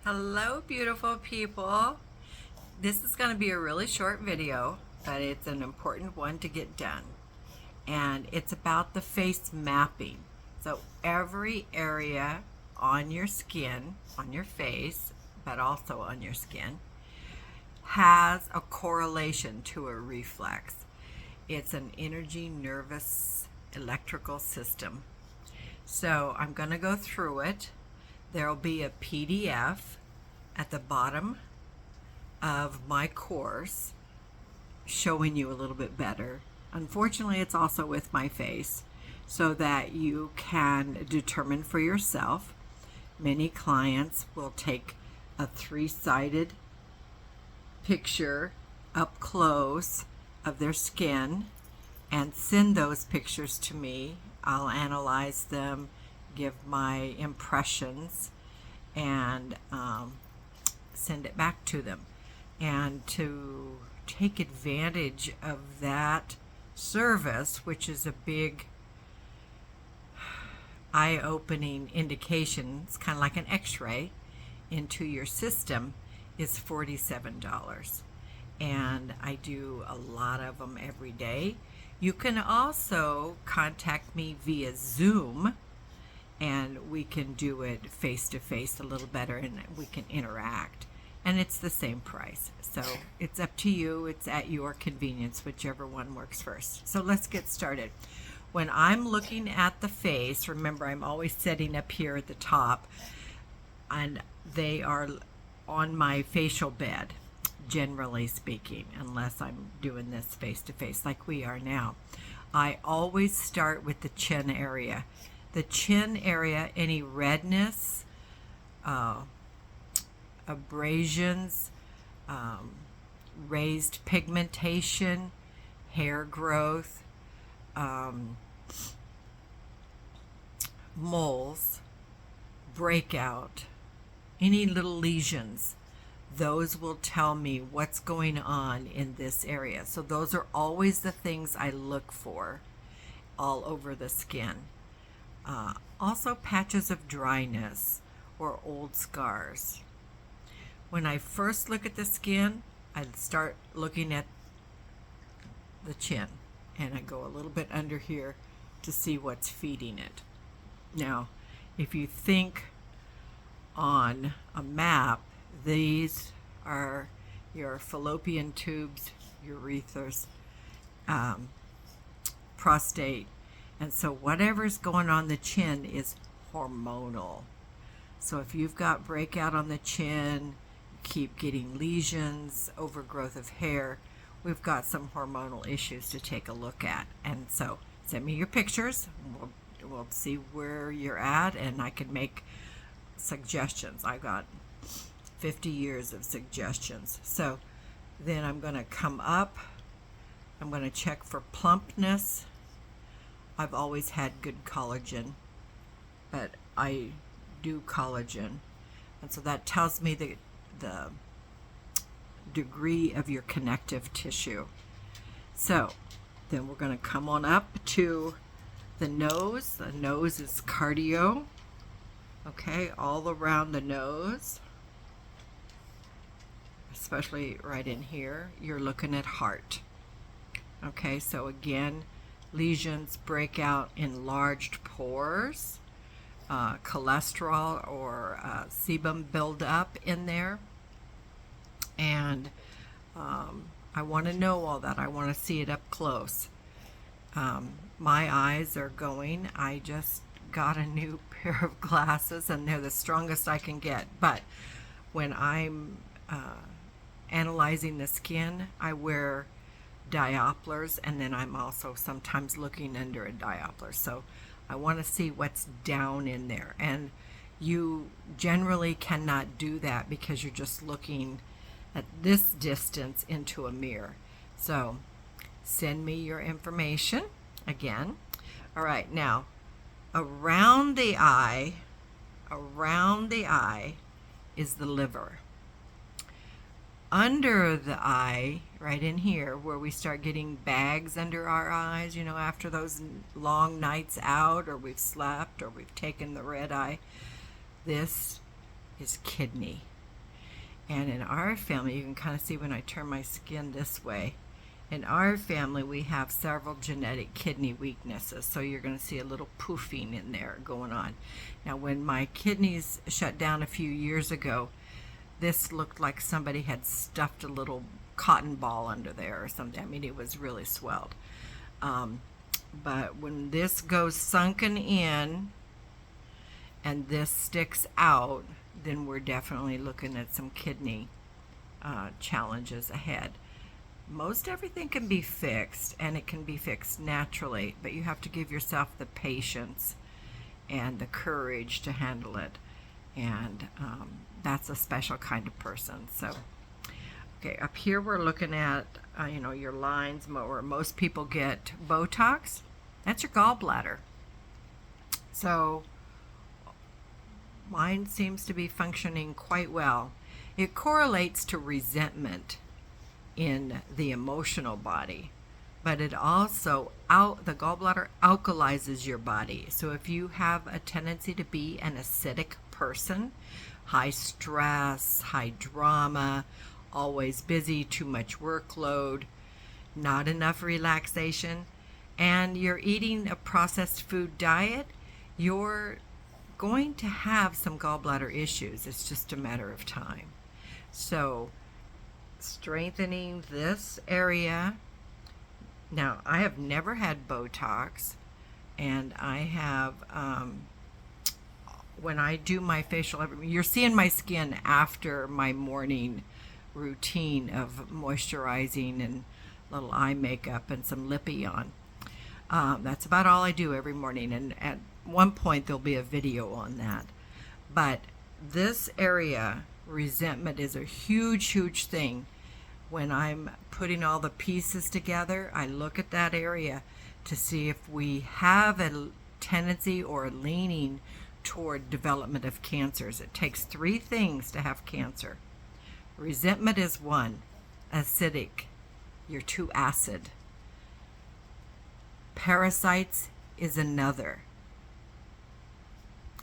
Hello, beautiful people. This is going to be a really short video, but it's an important one to get done. And it's about the face mapping. So every area on your skin, on your face, but also on your skin, has a correlation to a reflex. It's an energy, nervous, electrical system. So I'm going to go through it. There'll be a PDF at the bottom of my course showing you a little bit better. Unfortunately, it's also with my face so that you can determine for yourself. Many clients will take a three-sided picture up close of their skin and send those pictures to me. I'll analyze them, give my impressions, and send it back to them. And to take advantage of that service, which is a big eye-opening indication, it's kind of like an x-ray into your system, is $47. And I do a lot of them every day. You can also contact me via Zoom, and we can do it face-to-face a little better, and we can interact. And it's the same price. So it's up to you. It's at your convenience, whichever one works first. So let's get started. When I'm looking at the face, remember I'm always setting up here at the top, and they are on my facial bed, generally speaking, unless I'm doing this face-to-face like we are now. I always start with the chin area. The chin area, any redness, abrasions, raised pigmentation, hair growth, moles, breakout, any little lesions, those will tell me what's going on in this area. So those are always the things I look for all over the skin. Also patches of dryness or old scars. When I first look at the skin, I start looking at the chin, and I go a little bit under here to see what's feeding it. Now, if you think on a map, these are your fallopian tubes, urethras, prostate, and so whatever's going on the chin is hormonal. So if you've got breakout on the chin, keep getting lesions, overgrowth of hair, we've got some hormonal issues to take a look at. And so send me your pictures. We'll see where you're at, and I can make suggestions. I got 50 years of suggestions. So then I'm going to come up. I'm going to check for plumpness. I've always had good collagen, but I do collagen, and so that tells me the degree of your connective tissue. So then we're going to come on up to the nose. The nose is cardio. Okay, all around the nose, especially right in here, you're looking at heart. Okay, so again, lesions, breakout, enlarged pores, cholesterol or sebum buildup in there. And I want to know all that. I want to see it up close. My eyes are going. I just got a new pair of glasses, and they're the strongest I can get. But when I'm analyzing the skin, I wear diopters, and then I'm also sometimes looking under a diopter. So I want to see what's down in there. And you generally cannot do that because you're just looking at this distance into a mirror. So send me your information again. All right, now around the eye is the liver. Under the eye, right in here, where we start getting bags under our eyes, after those long nights out, or we've slept, or we've taken the red eye, this is kidney. And in our family, you can kind of see when I turn my skin this way, in our family we have several genetic kidney weaknesses, so you're going to see a little poofing in there going on. Now when my kidneys shut down a few years ago, this looked like somebody had stuffed a little cotton ball under there or something. I mean, it was really swelled. But when this goes sunken in and this sticks out, then we're definitely looking at some kidney challenges ahead. Most everything can be fixed, and it can be fixed naturally, but you have to give yourself the patience and the courage to handle it. And that's a special kind of person. So, okay, up here we're looking at, your lines where most people get Botox. That's your gallbladder. So, mine seems to be functioning quite well. It correlates to resentment in the emotional body, but it also, the gallbladder alkalizes your body. So if you have a tendency to be an acidic person, high stress, high drama, always busy, too much workload, not enough relaxation, and you're eating a processed food diet, you're going to have some gallbladder issues. It's just a matter of time. So strengthening this area. Now, I have never had Botox, and I have, when I do my facial, you're seeing my skin after my morning routine of moisturizing and little eye makeup and some lippy on. That's about all I do every morning, and at one point there'll be a video on that. But this area, resentment, is a huge thing. When I'm putting all the pieces together, I look at that area to see if we have a tendency or a leaning toward development of cancers. It takes 3 things to have cancer. Resentment is one. Acidic, you're too acid. Parasites is another.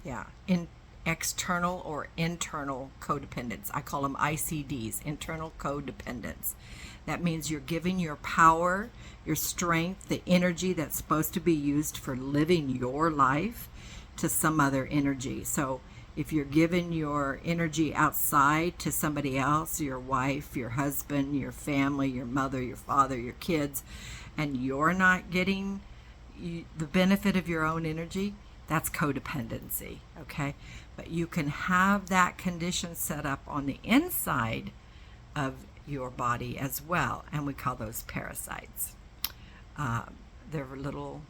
Yeah, external or internal codependence. I call them ICDs, internal codependence. That means you're giving your power, your strength, the energy that's supposed to be used for living your life to some other energy. So if you're giving your energy outside to somebody else, your wife, your husband, your family, your mother, your father, your kids, and you're not getting the benefit of your own energy, that's codependency, okay? But you can have that condition set up on the inside of your body as well, and we call those parasites. They're little,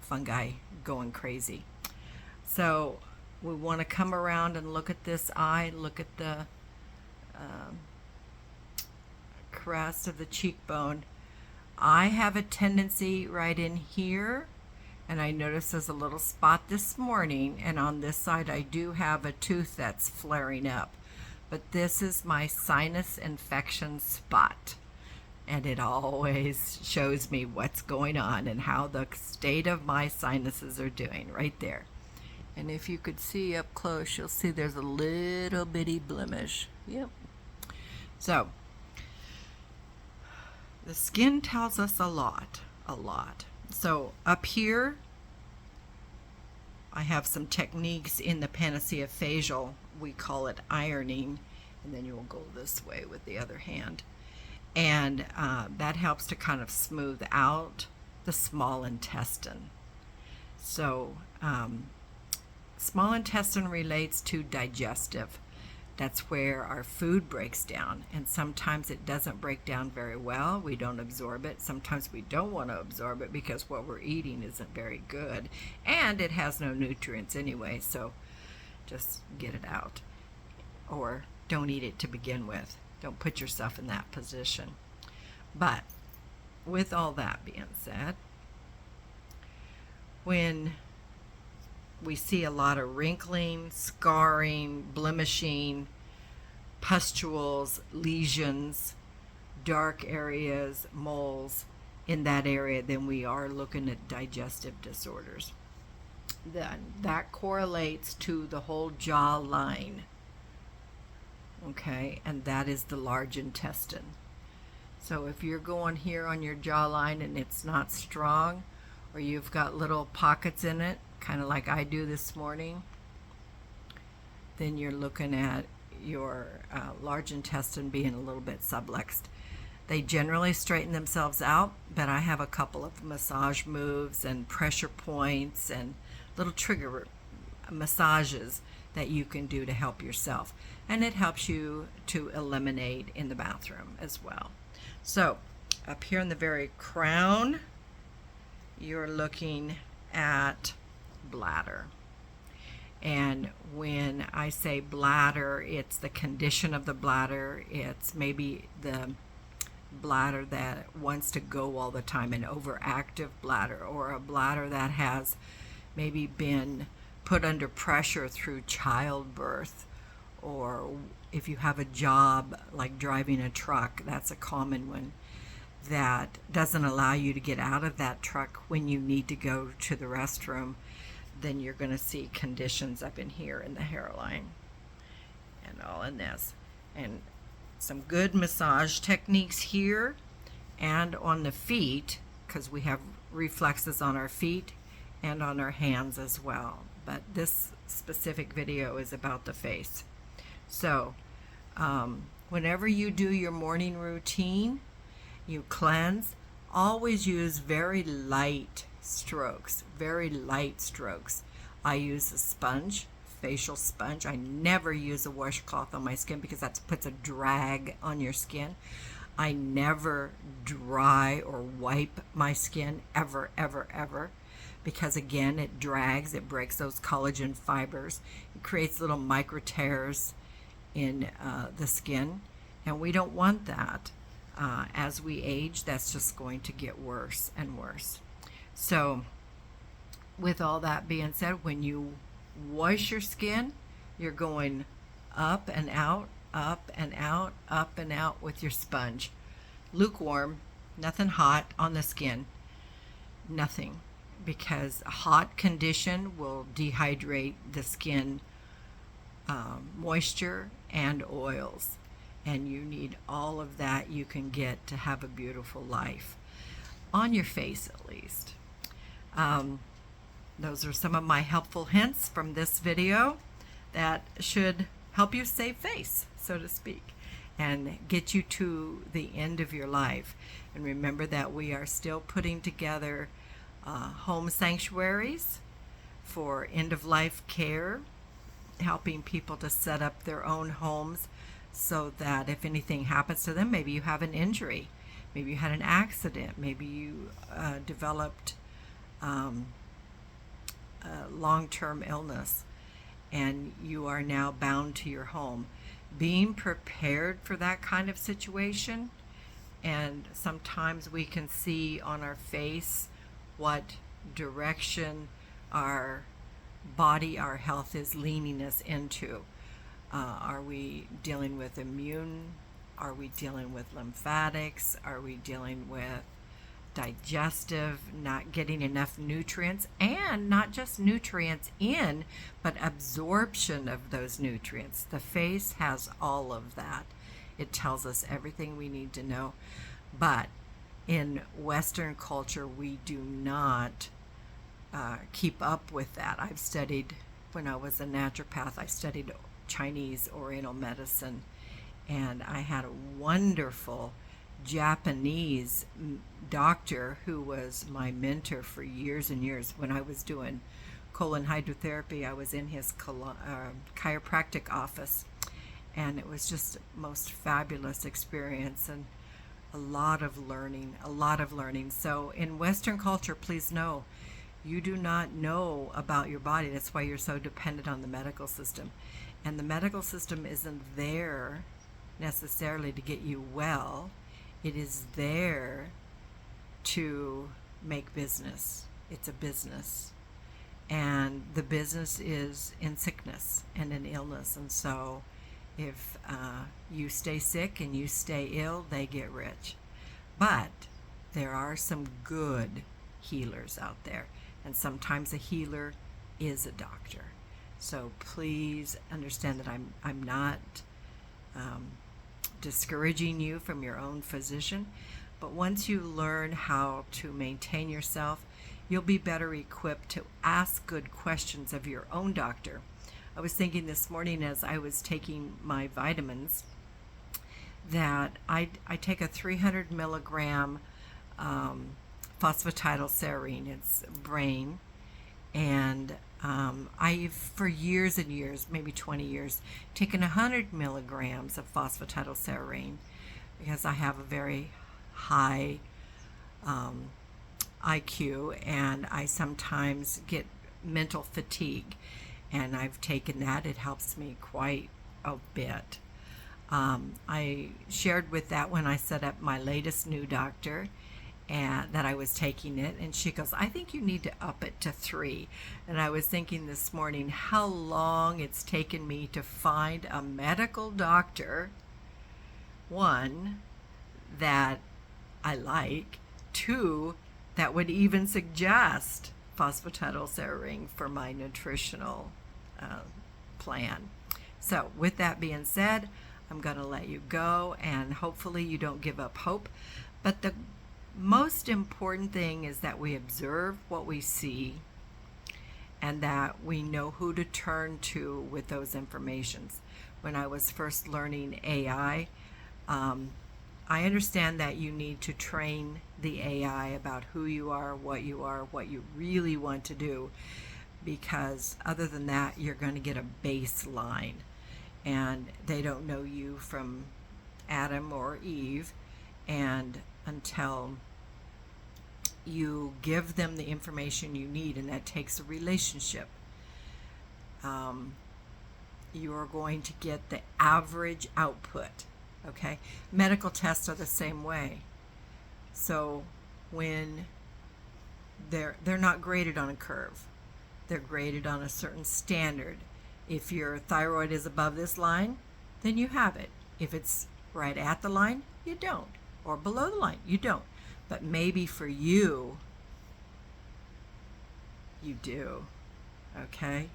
fungi going crazy. So we want to come around and look at this eye, look at the crest of the cheekbone. I have a tendency right in here, and I noticed there's a little spot this morning, and on this side I do have a tooth that's flaring up. But this is my sinus infection spot, and it always shows me what's going on and how the state of my sinuses are doing right there. And if you could see up close, you'll see there's a little bitty blemish. Yep. So the skin tells us a lot. So up here, I have some techniques in the Panacea Facial. We call it ironing, and then you'll go this way with the other hand. And that helps to kind of smooth out the small intestine. So small intestine relates to digestive. That's where our food breaks down, and sometimes it doesn't break down very well. We don't absorb it. Sometimes we don't want to absorb it because what we're eating isn't very good, and it has no nutrients anyway, so just get it out. Or don't eat it to begin with. Don't put yourself in that position. But with all that being said, when we see a lot of wrinkling, scarring, blemishing, pustules, lesions, dark areas, moles in that area, then we are looking at digestive disorders. Then that correlates to the whole jaw line. okay, and that is the large intestine. So if you're going here on your jawline and it's not strong, or you've got little pockets in it, kind of like I do this morning, then you're looking at your large intestine being a little bit subluxed. They generally straighten themselves out, but I have a couple of massage moves and pressure points and little trigger massages that you can do to help yourself. And it helps you to eliminate in the bathroom as well. So up here in the very crown, you're looking at bladder. And when I say bladder, it's the condition of the bladder. It's maybe the bladder that wants to go all the time, an overactive bladder, or a bladder that has maybe been put under pressure through childbirth, or if you have a job like driving a truck, that's a common one, that doesn't allow you to get out of that truck when you need to go to the restroom. Then you're going to see conditions up in here in the hairline and all in this. And some good massage techniques here and on the feet, because we have reflexes on our feet and on our hands as well. But this specific video is about the face. So whenever you do your morning routine, you cleanse, always use very light strokes, very light strokes. I use a sponge, facial sponge. I never use a washcloth on my skin because that puts a drag on your skin. I never dry or wipe my skin ever, ever, ever, because again, it drags, it breaks those collagen fibers, it creates little micro tears in the skin, and we don't want that. As we age, that's just going to get worse and worse. So with all that being said, when you wash your skin, you're going up and out, up and out, up and out with your sponge. Lukewarm, nothing hot on the skin, nothing, because a hot condition will dehydrate the skin moisture and oils, and you need all of that you can get to have a beautiful life, on your face at least. Those are some of my helpful hints from this video that should help you save face, so to speak, and get you to the end of your life. And remember that we are still putting together home sanctuaries for end-of-life care, helping people to set up their own homes so that if anything happens to them, maybe you have an injury, maybe you had an accident, maybe you developed long-term illness and you are now bound to your home. Being prepared for that kind of situation, and sometimes we can see on our face what direction our body, our health is leaning us into. Are we dealing with immune? Are we dealing with lymphatics? Are we dealing with digestive, not getting enough nutrients, and not just nutrients in, but absorption of those nutrients? The face has all of that. It tells us everything we need to know. But in Western culture, we do not keep up with that. I've studied, when I was a naturopath, I studied Chinese Oriental medicine, and I had a wonderful Japanese doctor who was my mentor for years and years. When I was doing colon hydrotherapy, I was in his chiropractic office, and it was just the most fabulous experience and a lot of learning, a lot of learning. So in Western culture, please know, you do not know about your body. That's why you're so dependent on the medical system. And the medical system isn't there necessarily to get you well. It is there to make business. It's a business. And the business is in sickness and in illness. And so if you stay sick and you stay ill, they get rich. But there are some good healers out there. And sometimes a healer is a doctor. So please understand that I'm not discouraging you from your own physician. But once you learn how to maintain yourself, you'll be better equipped to ask good questions of your own doctor. I was thinking this morning as I was taking my vitamins that I take a 300 milligram phosphatidylserine. It's brain. And I've, for years and years, maybe 20 years, taken 100 milligrams of phosphatidylserine because I have a very high IQ and I sometimes get mental fatigue. And I've taken that. It helps me quite a bit. I shared with that when I set up my latest new doctor and that I was taking it, and she goes, I think you need to up it to 3. And I was thinking this morning how long it's taken me to find a medical doctor, one, that I like, 2, that would even suggest phosphatidylserine for my nutritional plan. So with that being said, I'm going to let you go, and hopefully you don't give up hope. But the most important thing is that we observe what we see and that we know who to turn to with those informations. When I was first learning AI, I understand that you need to train the AI about who you are, what you really want to do, because other than that, you're going to get a baseline, and they don't know you from Adam or Eve, and until you give them the information you need, and that takes a relationship, you are going to get the average output. Okay, medical tests are the same way. So when they're not graded on a curve, they're graded on a certain standard. If your thyroid is above this line, then you have it. If it's right at the line, you don't. Or below the line, you don't. But maybe for you, you do. Okay?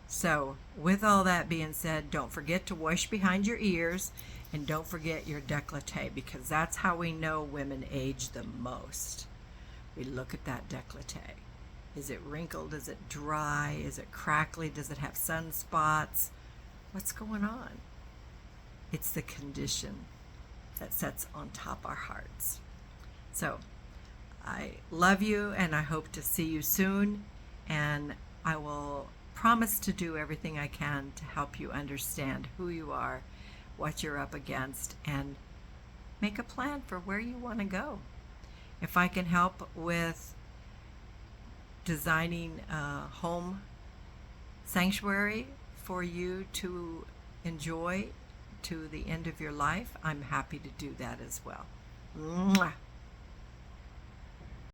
So with all that being said, don't forget to wash behind your ears, and don't forget your décolleté, because that's how we know women age the most. We look at that décolleté. Is it wrinkled? Is it dry? Is it crackly? Does it have sunspots? What's going on? It's the condition that sits on top our hearts. So I love you, and I hope to see you soon, and I will promise to do everything I can to help you understand who you are, what you're up against, and make a plan for where you want to go. If I can help with designing a home sanctuary for you to enjoy to the end of your life, I'm happy to do that as well. Mwah.